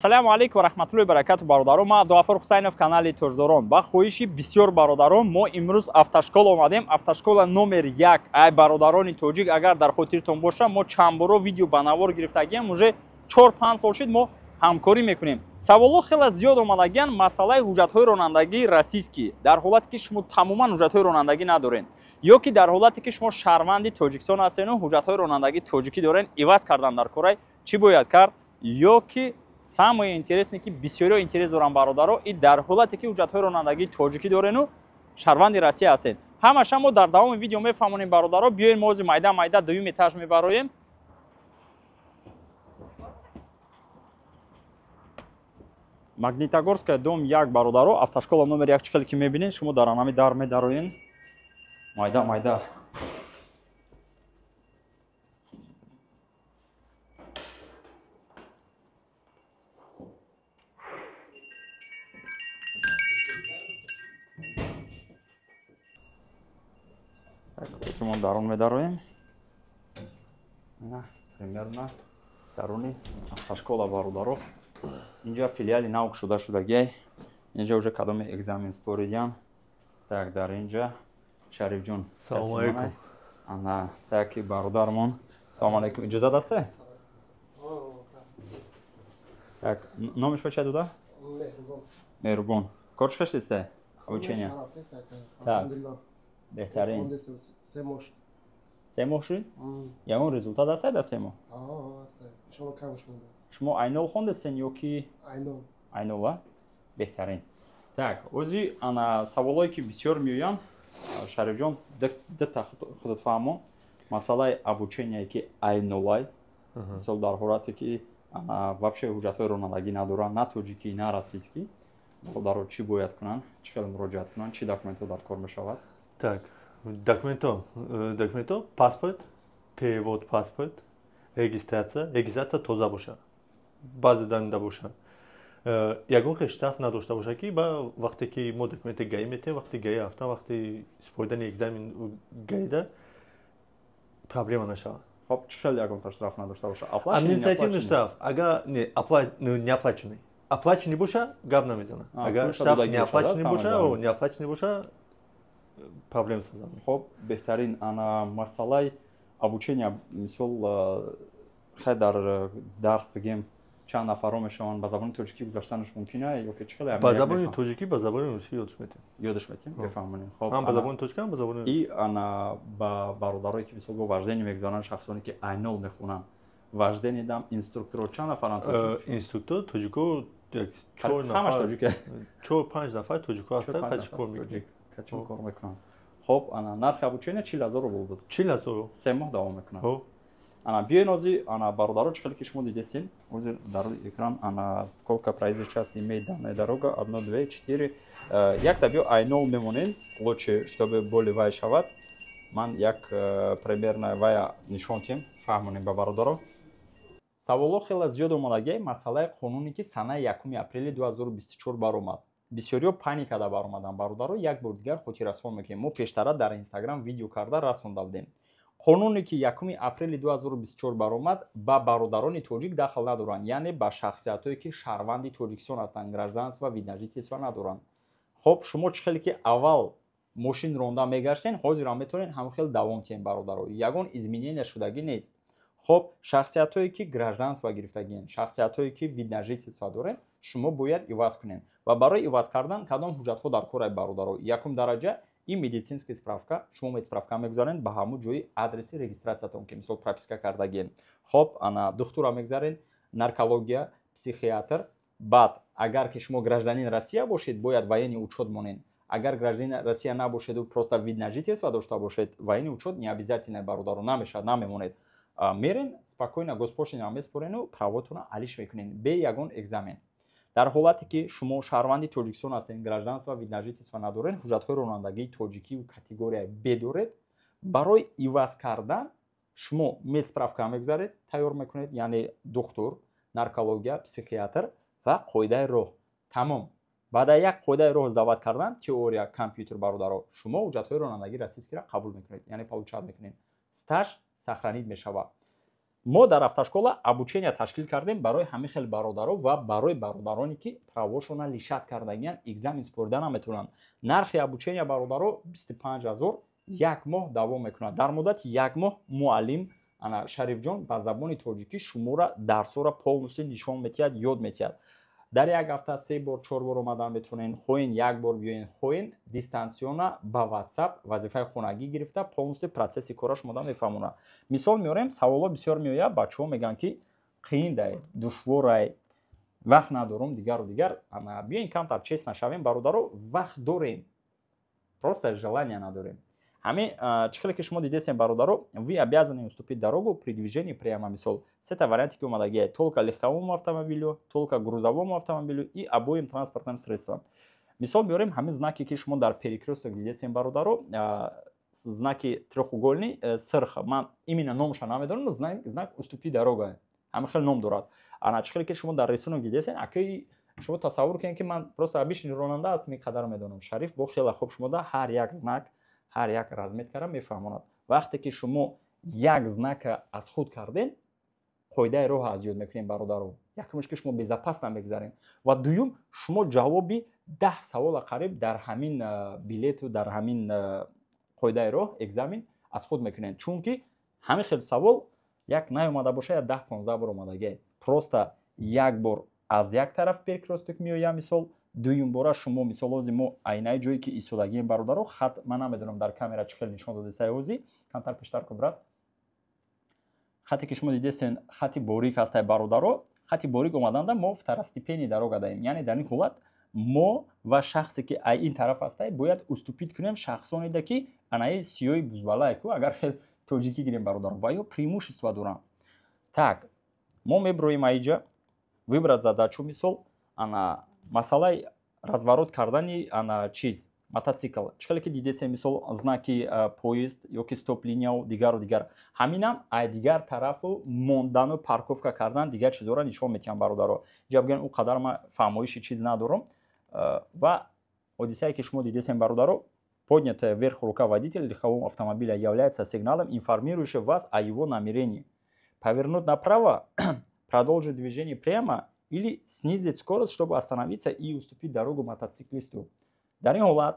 Салому алейкум ва раҳматуллоҳи ва баракату бародарон. Ман Абдуғаффор Ҳусайнов, канали Тоҷдорон. Ба хоҳиши бисёр бародарон мо имрӯз автошкол омадем. Автошкола номер 1. Ай бародарони тоҷик, агар дар хотиртон боша, мо чанд боро видео ба навор гирифтагием. Уже 4-5 сол шуд мо ҳамкорӣ мекунем. Саволо хеле зиёд омадагиян масъалаи ҳуҷҷатҳои ронандагии российскӣ. Дар ҳолате ки шумо тамоман ҳуҷҷатҳои ронандагӣ надорен, ё ки дар ҳолате ки шумо шаҳрванди Тоҷикистон ҳастену ҳуҷҷатҳои ронандагии тоҷикӣ дорен, иваз кардан дар корай чӣ бояд кард, ё ки самое интересное ки бисёриҳо интерес доранд бародаро, и дар ҳолате ки ҳуҷҷатҳои ронандагии тоҷикӣ дорену шаҳрванди Россия ҳастед. Ҳамаша мо дар давоми видео мефаҳмонем бародаро. Биёед мо ози майда дуюм этаж мебароем. Магнитогорская дом 1 бародаро, автошкола номер 1 чӣ ки мебинед, шумо дар анами дар медароен. Майда. Шумо дарон медароем. Примерно дарони автошкола бародаро. Инҷа филиали нав шудагӣ. Инҷа уже кадоми экзамен споридиан. Так, дар инҷа Шарифҷон. Салому алейкум. Ана, так бародармон. Салому алейкум. Иҷозат астае? Так, номиш чӣ дуда? Меҳрубон. Кор чӣ шудааст? Обучение. Так. Беҳтарин. 3 моҳ шуд? Ягон результат аст дар 3 моҳ? Шумо айнол хондастен ё ки айнол, а? Беҳтарин. Так, ози ана саволое ки бисёр меоянд. Шарифҷон, дата худат фаҳмон. Масъалаи обучение ки айнолай. Мисол дар ҳолате ки ана вообще ҳуҷҷатҳои ронандагӣ надоранд, на тоҷикӣ, на российскӣ. Бародаро чӣ бояд кунанд? Чӣ хел муроҷиат кунанд? Чӣ документҳо дар кор мешавад? Так, документҳо паспорт, перевод паспорт, регистрация тоза боша. Баъзе данида боша. Ягон штраф надошта боша ки ба вақте ки мо документи гаи метем, вақти гаи рафтан, вақти споридани экзамен гаида проблема нашавад. Хоб, чӣ хел ягонта штраф надошта боша? Административный штраф. Агар неоплаченный. Оплаченный боша, гап намезанад. Агар штраф неоплаченный боша, проблем созад. Хоб, беҳтарин ана масъалаи обучения, мисол хай дар дарс бигем чанд нафарро мешаванд, ба забони тоҷикӣ гузаштанаш мумкина ё ки чӣ хел? Ба забони тоҷикӣ, ба забони русӣ ёдаш метем. Ёдаш метем? Бифаҳмонем. Хоб, ҳам ба забони тоҷикӣ, ҳам ба забони и ана ба бародарое ки мисол бо вождение мегузаранд, шахсоне ки айнол мехонанд. Вождение дам инструкторо чанд нафаранд? Инструктор тоҷико 4 нафар. 4-5 нафар тоҷико ҳастанд, качи кор мекунанд. Хоб, ана нархи обучения 40,000 рубл буд. 40,000. 3 моҳ давом мекунад. Ана биёен ози ана бародаро чӣ хел ки шумо дидестин? Ози дар экран ана сколько производитель имеет данная дорога 1, 2, 4. Як табио айнол мемонен, лучше чтобы более вай шавад. Ман як примерно вая нишон тем, фаҳмонем ба бародаро. Саволо хеле зиёд омадагӣ масъалаи қонуне ки санаи 1 апрели 2024 баромад. Бисёриҳо паникада баромаданд бародаро. Як бор дигар хотиррасон мекунем. Мо пештара дар Инстаграм видео карда расонда будем. Қонуне ки 1 апрели 2024 баромад ба бародарони тоҷик дахл надоранд, яъне ба шахсиятое ки шаҳрванди Тоҷикистон ҳастанд, гражданство, вид на жительство надоранд. Хоб, шумо чӣ хеле ки аввал мошин ронда мегаштен, ҳозир ҳам метавонед ҳамон хел давом кунед бародаро. Ягон изменение шудагӣ нест. Хоб, шахсиятое ки гражданство гирифтагиен, шахсиятое ки вид на жительство доранд, шумо бояд иваз кунед. Ва барои иваз кардан кадом ҳуҷҷатҳо дар кор аст бародаро? Якум дараҷа и медицинская справка. Шумо медсправка мегузаред ба ҳамон ҷои адреси регистратсиятон ки мисол прописка кардагиен. Хоб, ана духтура мегузаред, наркология, психиатр. Баъд агар ки шумо гражданин Россия бошед, бояд военный учет монед. Агар гражданин Россия набошеду просто вид на жительство дошта бошед, военный учет необязательно бародаро намешад, намемонед. Мерен спокойно госпошлина меспорену правотона алиш мекунед бе ягон экзамен. Дар ҳолате ки шумо шаҳрванди Тоҷикистон ҳастед, гражданство, вид на жительство надоред, ҳуҷҷатҳои ронандагии тоҷикиву категория Б доред, барои иваз кардан шумо медсправка мегузаред, тайёр мекунед, яъне духтур, наркология, психиатр ва қоидаи роҳ. Тамом. Баъда як қоидаи роҳ дават кардан, теория, компютер бародаро, шумо ҳуҷҷатҳои ронандагии российскиро қабул мекунед, яъне получат мекунед. Стаж сохранид мешавад. мо дар автошкола обучения ташкил кардем барои ҳамаи хел бародаро ва барои бародароне ки правошона лишат кардагиян экзамен спорда наметавонанд. нархи обучения бародаро 25 000 як моҳ давом мекунад. дар муддати як моҳ муаллим Шарифҷон ба забони тоҷикӣ шуморо дарсора полностью нишон медиҳад, ёд медиҳад. дар як ҳафта 3 бор 4 бор омадан метавонен, хоҳен як бор биёен, хоҳен дистансиона ба WhatsApp вазифаи хонагӣ гирифта полностью процесси кора шумодан мефаҳмонад. мисол меорем, саволо бисёр меояд, бачаҳо мегӯянд ки қииндай, душворай, вақт надорум, дигару дигар. Биёин камтар честна шавем бародаро, вақт дорем, просто желания надорем. Ҳамин чихеле ки шумо дидесем бародаро, вы обязаны уступить дорогу при движении прямо. Мисол сета варианти ки омадагиа только легковому автомобилю, только грузовому автомобилю и обоим транспортным средствам. Мисол меорем, ҳамин знаки ки шумо дар перекресток дидесем бародаро, знаки трехугольни сирх, ман именно номша намедонам, но знак уступи дорога ҳамин хел ном дорад. Чихеле ки шумо дар рисунок дидесем, акаи шумо тасаввур кунед ки ман просто обычный ронанда ҳастам, ин қадар медонам. Шариф бо хеле хуб шумода ҳар як знак, ҳар як разметкара мефаҳмонад. вақте ки шумо як знака аз худ карден, қоидаи роҳ аз ёд мекунем бародаро. якумш ки шумо безопасно мегзарем ва дуюм шумо ҷавоби 10 савола қариб дар ҳамин билету дар ҳамин қоидаи роҳ экзамен аз худ мекунем. чунки ҳамин хел савол як наомада боша я 10-15 бор омадагӣ. просто як бор аз як тараф перекресток меоям мисол, дуюм бора шумо мисол ҳози мо айнаи ҷое ки истодагием бародаро, хат ман намедонам дар камера чӣ хел нишон додесай ҳози, камтар пештар кун брат. хате ки шумо дидестен хати борик ҳастай бародаро, хати борик омаданда мо второстепении дорога даем, яъне дар ин ҳолат мо ва шахсе ки ай ин тараф ҳастай бояд уступид кунем шахсонеда ки анаи сиёи бузбалае ку агар хел тоҷикӣ гирем бародаро ва ё преимущества дорам. так мо меброем аиҷа выбрать задачу, мисол масъалаи разворот кардани чиз мотоцикл. чихеле ки дидесем мисол знаки поезд ёки стоп линия дигару дигар. ҳаминам ай дигар тарафу мондану парковка кардан дигар чизҳоро нишон медиҳам бародаро. ҷаб гӯян ӯ қадар ман фаҳмоиши чиз надорам. ва ҳодисае ки шумо дидесем бародаро, поднятая вверх рука водителя легкового автомобиля является сигналом, информирующим вас о его намерении. Повернуть направо, продолжить движение прямо или снизить скорость, чтобы остановиться и уступить дорогу мотоциклисту. дар ин ҳолат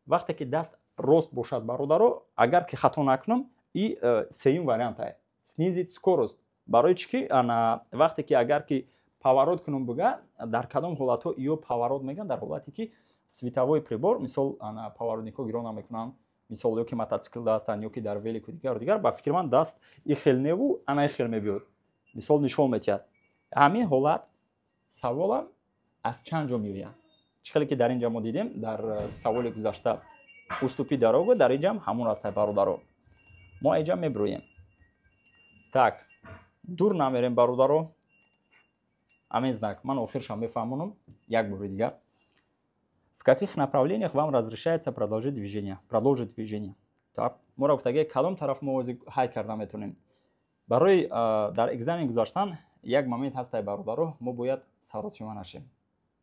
вақте ки даст рост бошад бародаро, агар ки хато накунам, и сеюм вариант снизить скорость. барои чӣ ки вақте ки агар ки поворот кунам буга, дар кадом ҳолатҳо ё поворот мегӯянд, дар ҳолате ки световой прибор, мисол поворотникҳо гиро намекунанд, мисол ё ки мотоцикл ҳастанд, ё ки дар велику дигару дигар, ба фикри ман даст и хел неву ана хел мебиёд, мисол нишон медиҳад. ҳамин ҳолат саволам аз чанд ҷо меояд. чихеле ки дар ин ҷо мо дидем, дар саволи гузашта уступи дорога, дар ин ҷо ҳамон аст бародаро. мо инҷа меброем. так дур намерем бародаро. ҳамин знак ман охиршам мефаҳмонам як бори дигар. в каких направлениях вам разрешается продолжить движение? Продолжить движение. так моро гуфтаги кадом тараф мо ҳай карда метавонем. барои дар экзамен гузаштан як момент ҳастай бародаро, мо бояд саросима нашем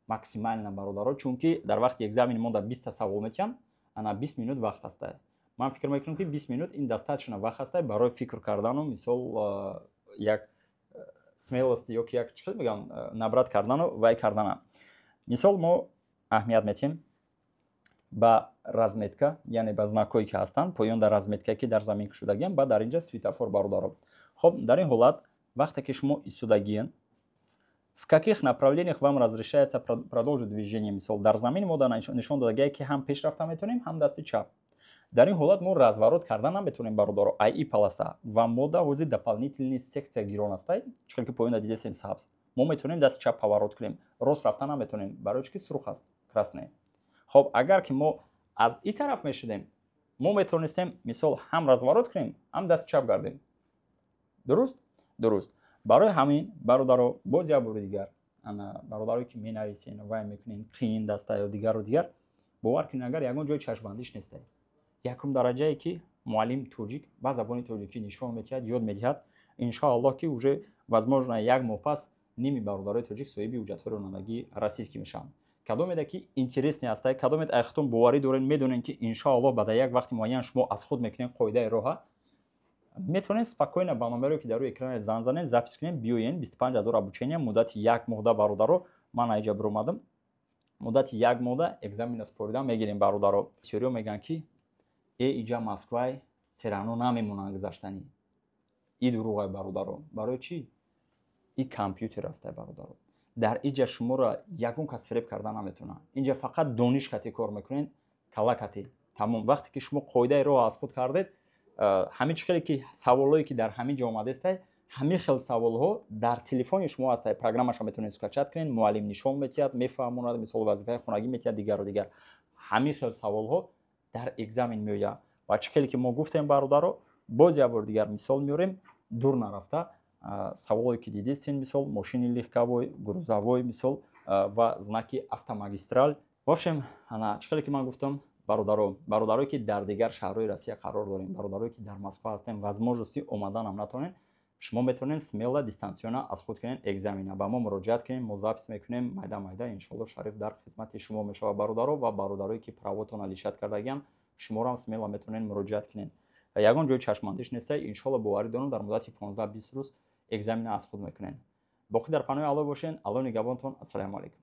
максимально бародаро, чунки дар вақти экзамени монда 20 савол метиҳанд, ана 20 минут вақт ҳастай. ман фикр мекунам ки 20 минут ин достаточно вақт ҳастай барои фикр кардану мисол як смелости ёки як чӣ мегӯям набрат кардану вай кардана. мисол мо аҳамият метиҳем ба разметка, яъне ба знакҳое ки ҳастанд, поён дар разметка ки дар замин кушодагиам, ба дар инҷа светофор бародаро. хоб дар ин ҳолат вақте ки шумо истодагиен, в каких направлениях вам разрешается продолжить движение? Мисол дар замини мо нишон додагие ки ҳам пеш рафта метавонем, ҳам дасти чап. дар ин ҳолат мо разворот карда наметавонем бародаро. ай и полоса ва мода ҳози дополнительни секция гирон астай, чихел ки поёнда дидесем сабз. мо метавонем дасти чап поворот кунем, рост рафта наметавонем, барои чӣ ки сурух аст, красне. хоб агар ки мо аз ин тараф мешудем, мо метавонистем мисол ҳам разворот кунем, ҳам дасти чап гардем. дуруст? дуруст. барои ҳамин бародаро боз як бори дигар бародарое ки менависен вай мекунен қиин даста ё дигару дигар, бовар кунед агар ягон ҷои чашмбандиш нестай. якум дараҷае ки муаллим тоҷик ба забони тоҷикӣ нишон медиҳад, ёд медиҳад, иншоаллоҳ ки уже возможно як моҳ пас ними бародарои тоҷик соҳиби ҳуҷҷатҳои ронандагии российскӣ мешаванд. кадомеда ки интересни ҳастай, кадомед айхтон боварӣ дорен, медонен ки иншоаллоҳ баъда як вақти муайян шумо аз худ мекунед қоидаи роҳа, метавонед спокойно барномаро ки дар рӯи экран зан занед запис кунед биёед 25000 обучения муддати 1 моҳ бародаро ман айҷа биромадам муддати 1 моҳ экзамена спорида мегирем бародаро бисёриҳо мегӯянд ки иҷа Москвай серано намемонанд гузаштанӣ и дурӯғай бародаро барои чӣ и компютер аст бародаро дар иҷа шуморо ягон кас фиреб карда наметавонад инҷа фақат дониш кате кор мекунед кала кате тамом вақте ки шумо қоидаи роҳ аз худ кардед ҳамин чӣ хеле ки саволҳое ки дар ҳамин ҷо омадааст ҳамин хел саволҳо дар телефони шумо аст программаша метавонед скачат кунед муаллим нишон метиҳад мефаҳмонад мисол вазифаи хонагӣ метиҳад дигару дигар ҳамин хел саволҳо дар экзамен меояд ва чӣ хеле ки мо гуфтем бародаро боз як бор дигар мисол меорем дур нарафта саволое ки дидистин мисол мошини легковой грузовой мисол ва знаки автомагистраль в общем ана чӣ хеле ки ман гуфтам бародарое ки дар дигар шаҳрҳои Россия қарор дорем бародарое ки дар Москва ҳастем возможности омаданам натонем шумо метавонед смело дистансиона аз худ кунед экзамена ба мо муроҷиат кунед мо запис мекунем майда иншоалло шариф дар хизмати шумо мешавад бародаро ва бародарое ки правотон алишат кардагиянд шуморо ҳам смело метавонед муроҷиат кунед ягон ҷои чашмандиш нест иншоалло боварӣ дорам дар муддати 15-20 рӯз экзамена аз худ мекунед боқӣ дар паноҳи алло бошед алло нигаҳбонтон ассалому алайкум